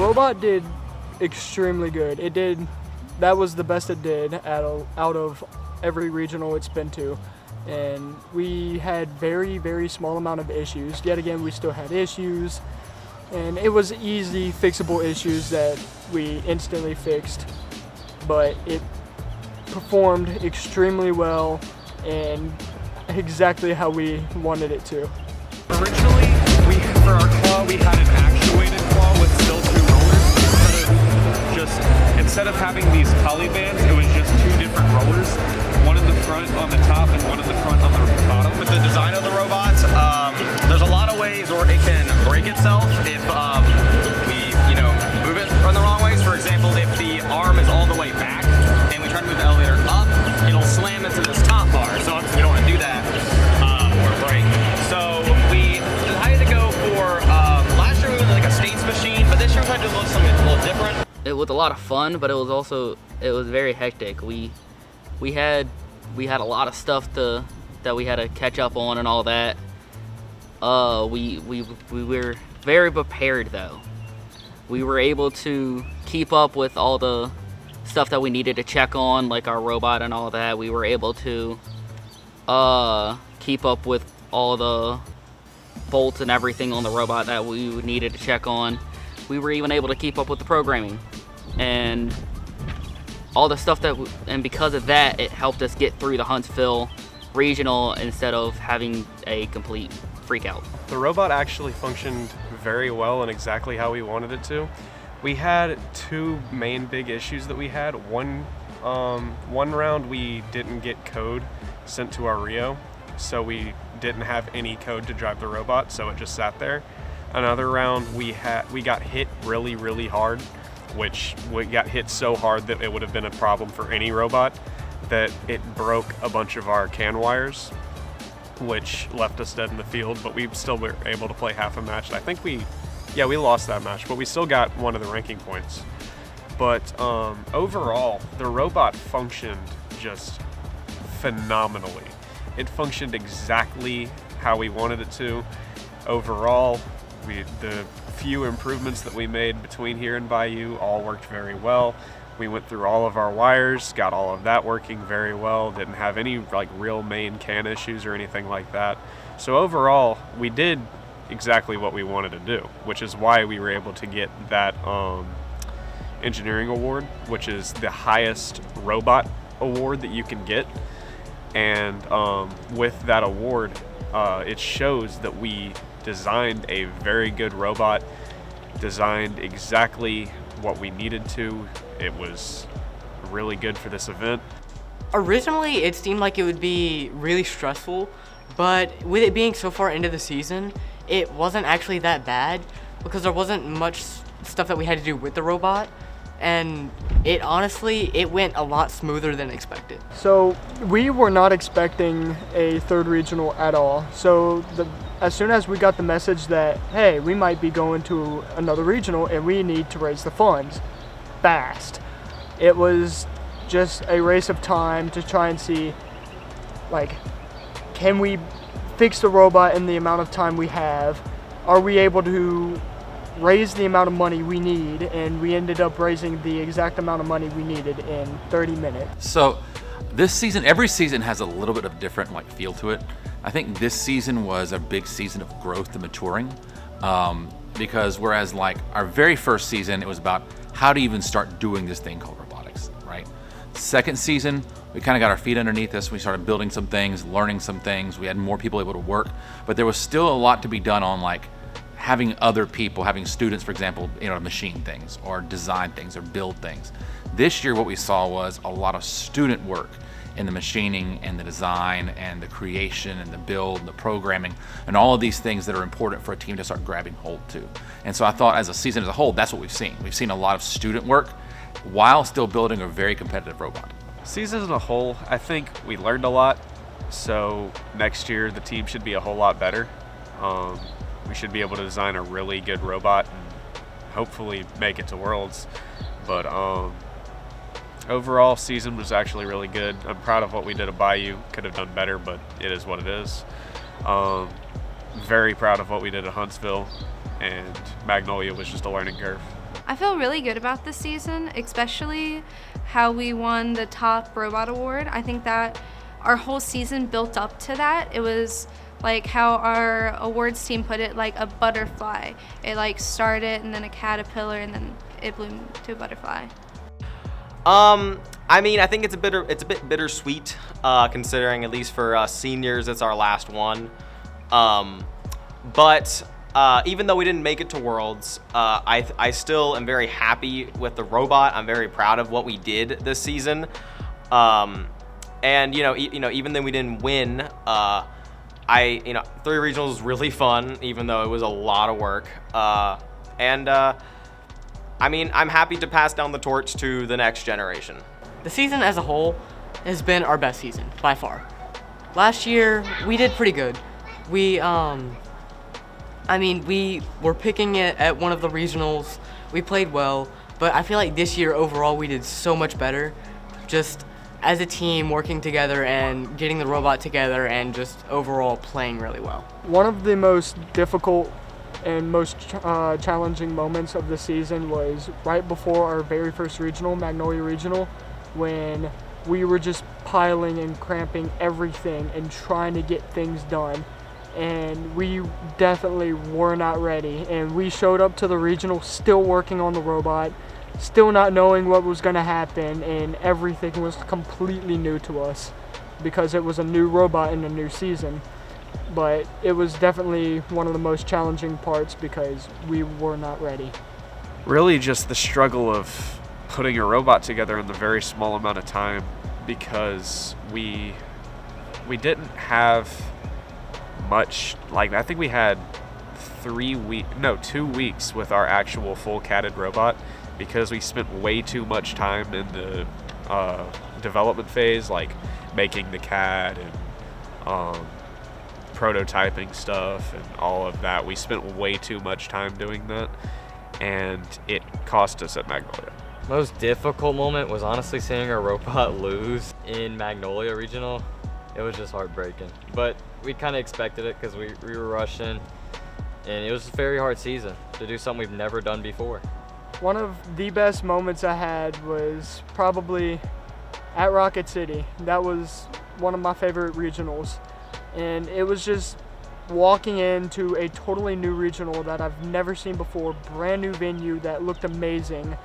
robot did extremely good. That was the best it did out of every regional it's been to. And we had very, very small amount of issues. Yet again, we still had issues. And it was easy fixable issues that we instantly fixed. But it performed extremely well and exactly how we wanted it to. Originally, for our claw, we had an actuated claw with still 2 rollers. Instead of having these poly bands, it was just 2 different rollers. One in the front on the top and one in the front on the bottom. With the design of the robots, there's a lot of ways where it can break itself if we, move it from the wrong ways. For example, if the arm is all the way back and we try to move the elevator up, it'll slam into this top bar. So we don't want to do that or break. So we decided to go for last year we went with like a States machine, but this year we tried to do something a little different. It was a lot of fun, but it was very hectic. We had a lot of stuff that we had to catch up on and all that. We were very prepared though. We were able to keep up with all the stuff that we needed to check on, like our robot and all that. We were able to keep up with all the bolts and everything on the robot that we needed to check on. We were even able to keep up with the programming and all the stuff and because of that, it helped us get through the Huntsville regional instead of having a complete freak out. The robot actually functioned very well and exactly how we wanted it to. We had 2 main big issues that we had. One round we didn't get code sent to our Rio, so we didn't have any code to drive the robot, so it just sat there. Another round we got hit really, really hard, which we got hit so hard that it would have been a problem for any robot, that it broke a bunch of our CAN wires, which left us dead in the field, but we still were able to play half a match. I think we lost that match, but we still got one of the ranking points. But overall, the robot functioned just phenomenally. It functioned exactly how we wanted it to. Overall, the few improvements that we made between here and Bayou all worked very well. We went through all of our wires, got all of that working very well, didn't have any real main CAN issues or anything like that. So overall, we did exactly what we wanted to do, which is why we were able to get that engineering award, which is the highest robot award that you can get. And with that award, it shows that we designed a very good robot, designed exactly what we needed to. It was really good for this event. Originally, it seemed like it would be really stressful, but with it being so far into the season, it wasn't actually that bad because there wasn't much stuff that we had to do with the robot, and it went a lot smoother than expected. So we were not expecting a 3rd regional at all. So as soon as we got the message that, hey, we might be going to another regional and we need to raise the funds fast, it was just a race of time to try and see, can we fix the robot in the amount of time we have? Are we able to raise the amount of money we need? And we ended up raising the exact amount of money we needed in 30 minutes. So this season, every season has a little bit of different feel to it. I think this season was a big season of growth and maturing, because whereas our very first season, it was about how to even start doing this thing called robotics, right? Second season, we kind of got our feet underneath us. We started building some things, learning some things. We had more people able to work, but there was still a lot to be done on having other people, having students, for example, machine things or design things or build things. This year, what we saw was a lot of student work in the machining and the design and the creation and the build and the programming and all of these things that are important for a team to start grabbing hold to. And so I thought as a season as a whole, that's what we've seen. We've seen a lot of student work while still building a very competitive robot. Season as a whole, I think we learned a lot. So next year, the team should be a whole lot better. We should be able to design a really good robot and hopefully make it to Worlds. But overall, season was actually really good. I'm proud of what we did at Bayou. Could have done better, but it is what it is. Very proud of what we did at Huntsville, and Magnolia was just a learning curve. I feel really good about this season, especially how we won the top robot award. I think that our whole season built up to that. It was like how our awards team put it, like a butterfly. It like started and then a caterpillar and then it bloomed to a butterfly. I mean, I think it's a bit bittersweet, considering at least for us seniors, it's our last one. But even though we didn't make it to Worlds, I still am very happy with the robot. I'm very proud of what we did this season. And even though we didn't win, 3 regionals was really fun, even though it was a lot of work. I mean, I'm happy to pass down the torch to the next generation. The season as a whole has been our best season, by far. Last year, we did pretty good. We were picking it at one of the regionals. We played well, but I feel like this year overall we did so much better. Just as a team working together and getting the robot together and just overall playing really well. One of the most difficult and most challenging moments of the season was right before our very first regional, Magnolia Regional, when we were just piling and cramping everything and trying to get things done. And we definitely were not ready. And we showed up to the regional still working on the robot, still not knowing what was going to happen, and everything was completely new to us because it was a new robot in a new season. But it was definitely one of the most challenging parts because we were not ready. Really just the struggle of putting a robot together in the very small amount of time, because we didn't have much. Like, I think we had 2 weeks with our actual full catted robot, because we spent way too much time in the development phase, like making the CAD and prototyping stuff and all of that. We spent way too much time doing that, and it cost us at Magnolia. Most difficult moment was honestly seeing our robot lose in Magnolia Regional. It was just heartbreaking, but we kind of expected it because we were rushing, and it was a very hard season to do something we've never done before. One of the best moments I had was probably at Rocket City. That was one of my favorite regionals. And it was just walking into a totally new regional that I've never seen before, brand new venue that looked amazing,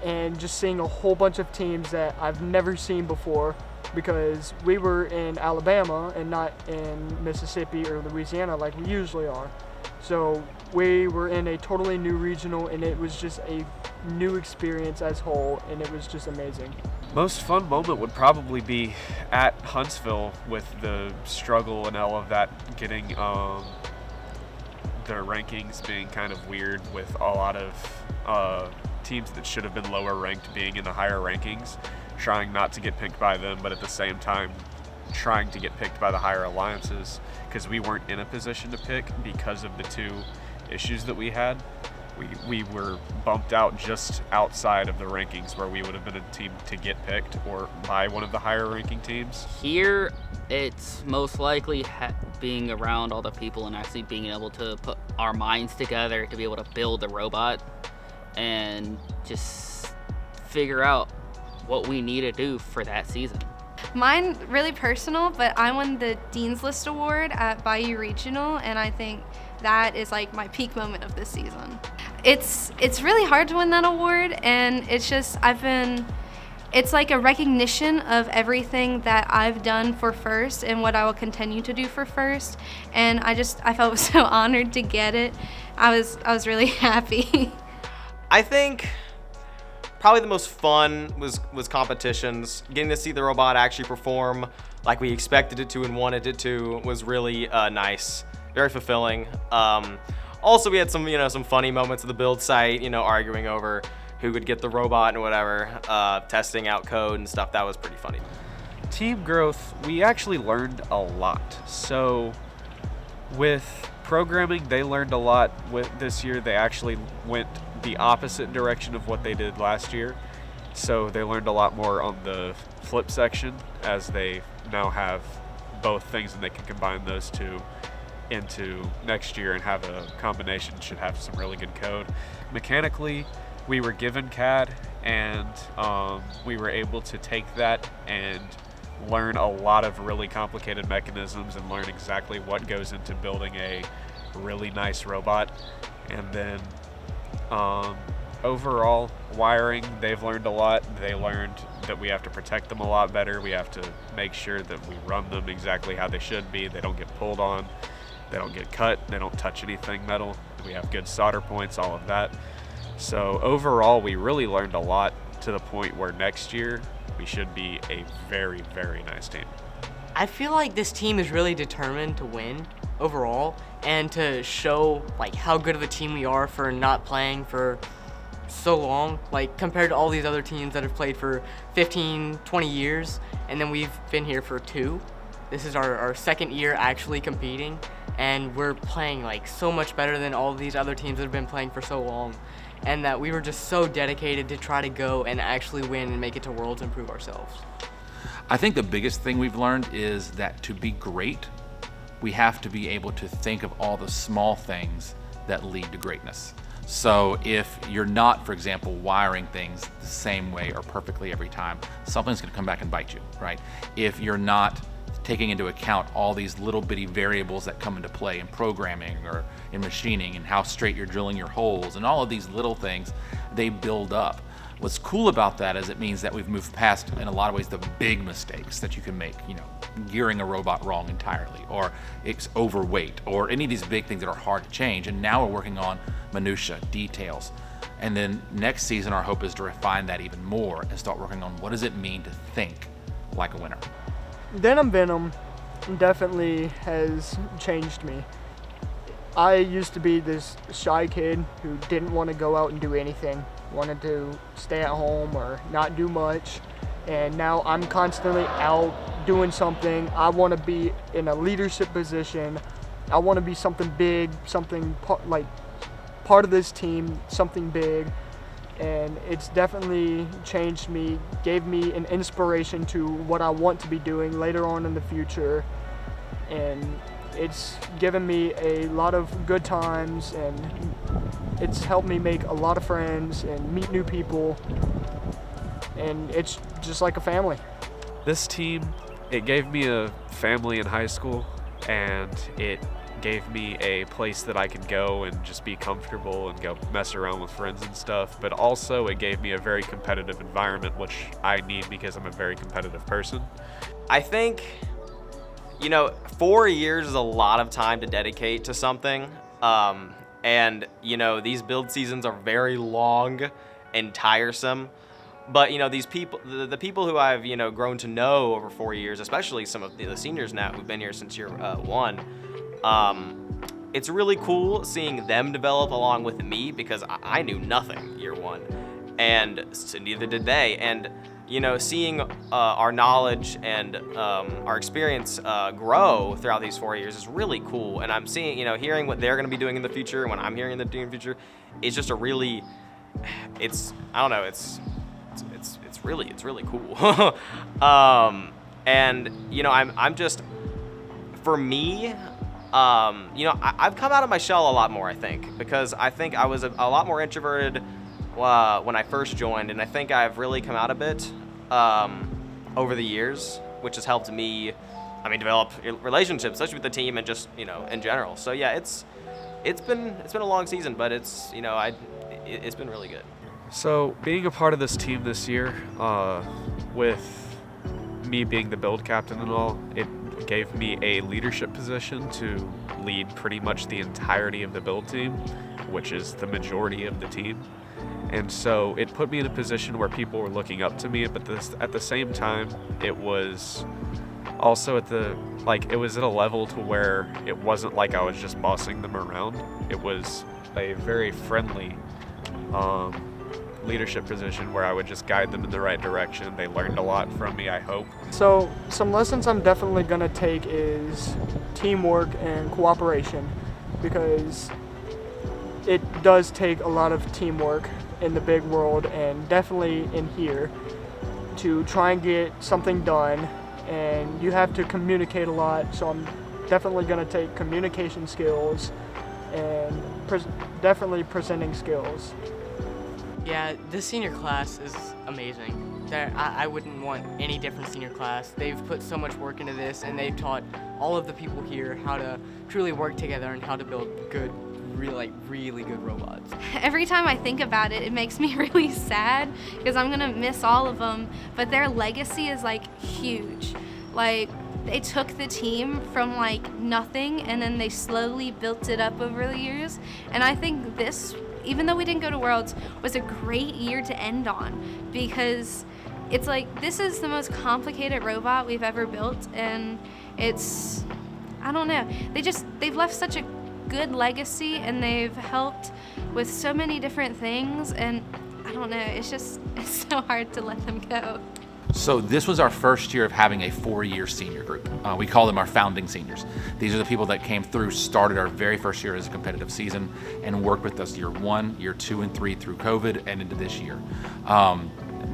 and just seeing a whole bunch of teams that I've never seen before, because we were in Alabama and not in Mississippi or Louisiana like we usually are. So we were in a totally new regional, and it was just a new experience as whole, and it was just amazing. Most fun moment would probably be at Huntsville, with the struggle and all of that, getting the rankings being kind of weird, with a lot of teams that should have been lower ranked being in the higher rankings, trying not to get picked by them, but at the same time trying to get picked by the higher alliances, because we weren't in a position to pick because of the 2 issues that we had. We were bumped out just outside of the rankings where we would have been a team to get picked or by one of the higher ranking teams. Here, it's most likely being around all the people and actually being able to put our minds together to be able to build a robot and just figure out what we need to do for that season. Mine really personal, but I won the Dean's List Award at Bayou Regional, and I think that is like my peak moment of this season. It's really hard to win that award, and it's just it's like a recognition of everything that I've done for First and what I will continue to do for First, and I felt so honored to get it. I was really happy. I think probably the most fun was competitions. Getting to see the robot actually perform like we expected it to and wanted it to was really nice, very fulfilling. Also, we had some funny moments at the build site, arguing over who could get the robot and whatever, testing out code and stuff. That was pretty funny. Team growth, we actually learned a lot. So with programming, they learned a lot. With this year, they actually went the opposite direction of what they did last year. So they learned a lot more on the flip section, as they now have both things and they can combine those 2 into next year and have a combination. Should have some really good code. Mechanically, we were given CAD, and we were able to take that and learn a lot of really complicated mechanisms and learn exactly what goes into building a really nice robot. And then overall wiring, they've learned a lot. They learned that we have to protect them a lot better. We have to make sure that we run them exactly how they should be. They don't get pulled on, they don't get cut, they don't touch anything metal. We have good solder points, all of that. So overall, we really learned a lot, to the point where next year we should be a very, very nice team. I feel like this team is really determined to win overall and to show like how good of a team we are for not playing for so long, like compared to all these other teams that have played for 15, 20 years, and then we've been here for 2. This is our second year actually competing, and we're playing like so much better than all these other teams that have been playing for so long, and that we were just so dedicated to try to go and actually win and make it to Worlds and prove ourselves. I think the biggest thing we've learned is that to be great, we have to be able to think of all the small things that lead to greatness. So if you're not, for example, wiring things the same way or perfectly every time, something's going to come back and bite you, right? If you're not taking into account all these little bitty variables that come into play in programming or in machining, and how straight you're drilling your holes, and all of these little things, they build up. What's cool about that is it means that we've moved past, in a lot of ways, the big mistakes that you can make, gearing a robot wrong entirely, or it's overweight, or any of these big things that are hard to change. And now we're working on minutia, details. And then next season, our hope is to refine that even more and start working on what does it mean to think like a winner. Denham Venom definitely has changed me. I used to be this shy kid who didn't want to go out and do anything, wanted to stay at home or not do much, and now I'm constantly out doing something. I want to be in a leadership position. I want to be something big, something part of this team, something big, and it's definitely changed me, gave me an inspiration to what I want to be doing later on in the future, and it's given me a lot of good times, and it's helped me make a lot of friends and meet new people, and it's just like a family. This team, it gave me a family in high school, and it gave me a place that I could go and just be comfortable and go mess around with friends and stuff, but also it gave me a very competitive environment, which I need because I'm a very competitive person. I think, 4 years is a lot of time to dedicate to something. And, these build seasons are very long and tiresome. But, these people, the people who I've, grown to know over 4 years, especially some of the seniors now who've been here since year 1, it's really cool seeing them develop along with me, because I knew nothing year 1, and so neither did they. And, seeing our knowledge and our experience grow throughout these 4 years is really cool. And I'm seeing, hearing what they're going to be doing in the future, and when I'm hearing them doing in the future, it's just it's really cool. And, I'm just, for me, I've come out of my shell a lot more, I think, because I think I was a lot more introverted when I first joined, and I think I've really come out a bit over the years, which has helped me, develop relationships, especially with the team and just, in general. So yeah, it's been a long season, but it's been really good. So being a part of this team this year, with me being the build captain and all, it gave me a leadership position to lead pretty much the entirety of the build team, which is the majority of the team. And so it put me in a position where people were looking up to me, but at the same time, it was also at a level to where it wasn't like I was just bossing them around. It was a very friendly leadership position where I would just guide them in the right direction. They learned a lot from me, I hope. So some lessons I'm definitely gonna take is teamwork and cooperation, because it does take a lot of teamwork in the big world, and definitely in here, to try and get something done, and you have to communicate a lot. So I'm definitely gonna take communication skills and definitely presenting skills. Yeah, this senior class is amazing. I wouldn't want any different senior class. They've put so much work into this, and they've taught all of the people here how to truly work together and how to build good, really good robots. Every time I think about it, it makes me really sad because I'm gonna miss all of them, but their legacy is like huge. Like, they took the team from like nothing and then they slowly built it up over the years. And I think this, even though we didn't go to Worlds, was a great year to end on, because it's like, this is the most complicated robot we've ever built, and it's, I don't know, they've left such a good legacy, and they've helped with so many different things, and I don't know, it's so hard to let them go. So this was our first year of having a 4-year senior group. We call them our founding seniors. These are the people that came through, started our very first year as a competitive season, and worked with us year 1, year 2, and 3 through COVID and into this year.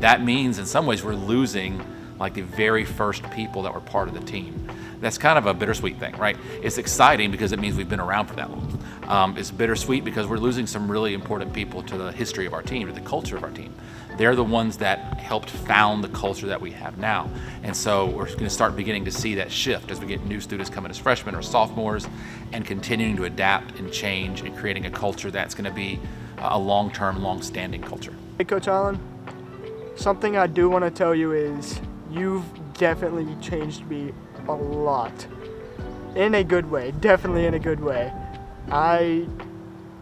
That means in some ways we're losing like the very first people that were part of the team. That's kind of a bittersweet thing, right? It's exciting because it means we've been around for that long. It's bittersweet because we're losing some really important people to the history of our team, to the culture of our team. They're the ones that helped found the culture that we have now. And so we're going to start beginning to see that shift as we get new students coming as freshmen or sophomores, and continuing to adapt and change and creating a culture that's going to be a long-term, long-standing culture. Hey, Coach Allen, something I do want to tell you is you've definitely changed me a lot. In a good way, definitely in a good way.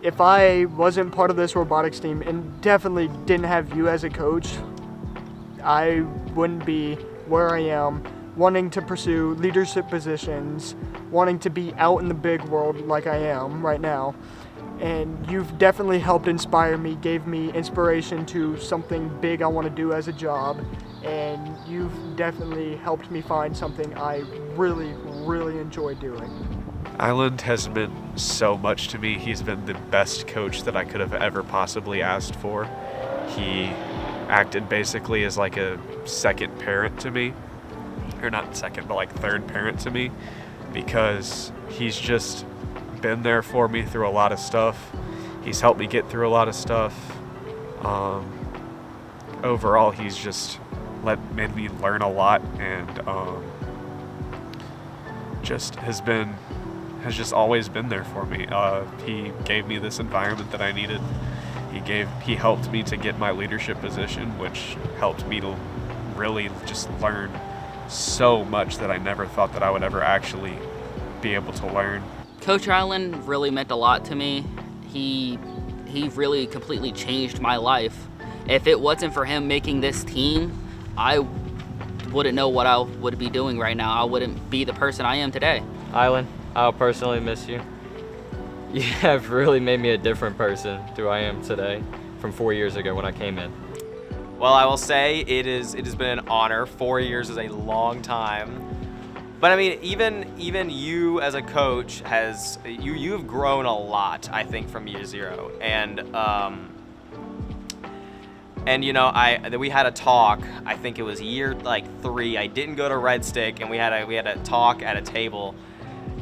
If I wasn't part of this robotics team and definitely didn't have you as a coach, I wouldn't be where I am, wanting to pursue leadership positions, wanting to be out in the big world like I am right now. And you've definitely helped inspire me, gave me inspiration to something big I want to do as a job, and you've definitely helped me find something I really, really enjoy doing. Island has meant so much to me. He's been the best coach that I could have ever possibly asked for. He acted basically as like a second parent to me. Or not second, but like third parent to me, because he's just been there for me through a lot of stuff. He's helped me get through a lot of stuff. Overall, he's just made me learn a lot, and just has just always been there for me. He gave me this environment that I needed. He helped me to get my leadership position, which helped me to really just learn so much that I never thought that I would ever actually be able to learn. Coach Island really meant a lot to me. He really completely changed my life. If it wasn't for him making this team, I wouldn't know what I would be doing right now. I wouldn't be the person I am today. Island, I'll personally miss you. You have really made me a different person to who I am today from 4 years ago when I came in. Well, I will say it has been an honor. 4 years is a long time. But I mean, even you as a coach you've grown a lot, I think, from year 0. And you know, we had a talk. I think it was year 3. I didn't go to Red Stick, and we had a talk at a table.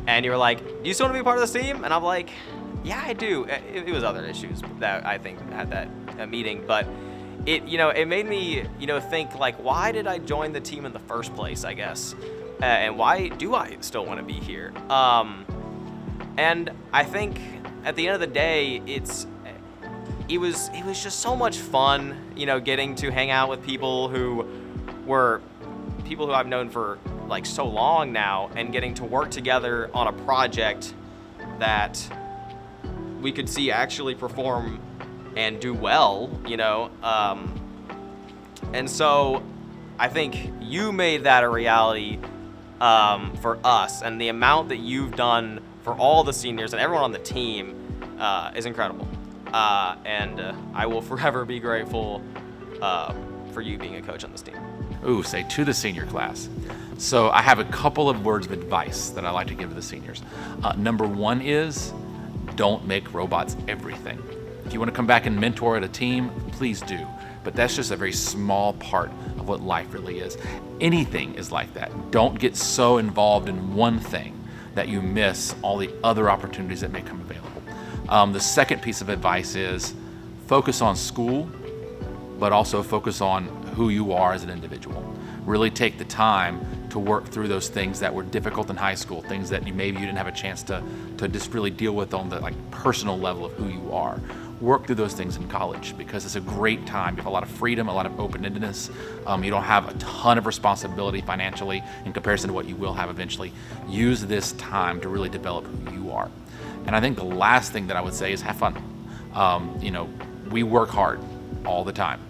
And you were like, "Do you still want to be part of this team?" And I'm like, "Yeah, I do." It was other issues that I think had that meeting, but it made me think, like, why did I join the team in the first place? I guess. And why do I still want to be here? And I think at the end of the day, it was just so much fun, getting to hang out with people who I've known for like so long now, and getting to work together on a project that we could see actually perform and do well, and so I think you made that a reality for us, and the amount that you've done for all the seniors and everyone on the team is incredible. And I will forever be grateful for you being a coach on this team. Ooh, say to the senior class. So I have a couple of words of advice that I like to give to the seniors. Number 1 is, don't make robots everything. If you want to come back and mentor at a team, please do. But that's just a very small part of what life really is. Anything is like that. Don't get so involved in one thing that you miss all the other opportunities that may come available. The second piece of advice is focus on school but also focus on who you are as an individual. Really take the time to work through those things that were difficult in high school, things that maybe you didn't have a chance to just really deal with on the personal level of who you are. Work through those things in college because it's a great time. You have a lot of freedom, a lot of open-endedness. You don't have a ton of responsibility financially in comparison to what you will have eventually. Use this time to really develop who you are. And I think the last thing that I would say is have fun. We work hard all the time.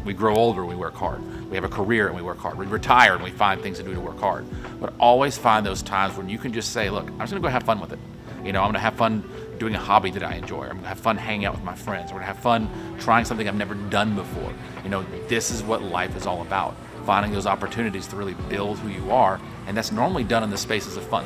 We grow older, we work hard. We have a career and we work hard. We retire and we find things to do to work hard. But always find those times when you can just say, look, I'm just gonna go have fun with it. I'm gonna have fun doing a hobby that I enjoy. I'm gonna have fun hanging out with my friends. We're gonna have fun trying something I've never done before. This is what life is all about. Finding those opportunities to really build who you are, and that's normally done in the spaces of fun.